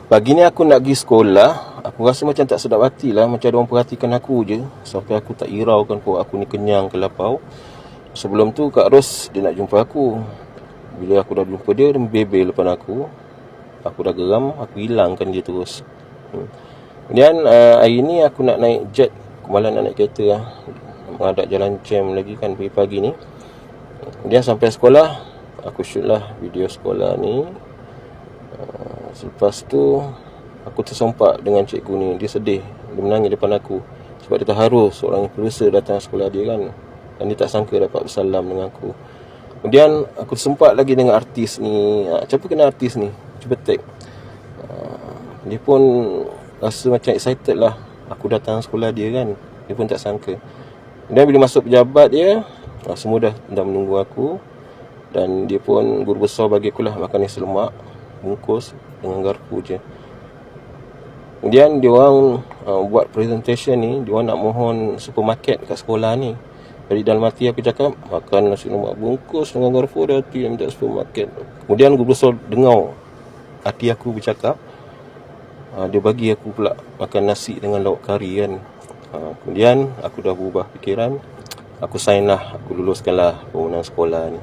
Pagi ni aku nak pergi sekolah. Aku rasa macam tak sedap hati lah. Macam ada orang perhatikan aku je. Sampai aku tak hiraukan kau aku ni kenyang ke lapau. Sebelum tu Kak Ros dia nak jumpa aku. Bila aku dah jumpa dia, dia membebel depan aku. Aku dah geram, aku hilangkan dia terus. Kemudian hari ni aku nak naik jet. Aku malas nak naik kereta lah. Menghadap jalan jam lagi kan pagi-pagi ni. Kemudian sampai sekolah, aku shoot lah video sekolah ni. Selepas tu aku tersompak dengan cikgu ni. Dia sedih, dia menangis depan aku. Sebab dia terharu seorang influencer datang sekolah dia kan. Dan dia tak sangka dapat bersalam dengan aku. Kemudian aku tersempat lagi dengan artis ni. Siapa kenal artis ni? Cuba tag. Dia pun rasa macam excited lah aku datang sekolah dia kan. Dia pun tak sangka. Dan bila masuk pejabat dia, semua dah menunggu aku. Dan dia pun guru besar bagi aku lah makan nasi lemak bungkus dengan garpu je. Kemudian dia orang buat presentation ni. Dia orang nak mohon supermarket kat sekolah ni. Jadi dalam hati aku cakap, makan nasi lemak bungkus dengan garpu dah hati yang minta supermarket. Kemudian guru besar dengar hati aku bercakap. Dia bagi aku pula makan nasi dengan lauk kari kan. Kemudian aku dah berubah fikiran. Aku sign lah, aku luluskanlah permohonan sekolah ni.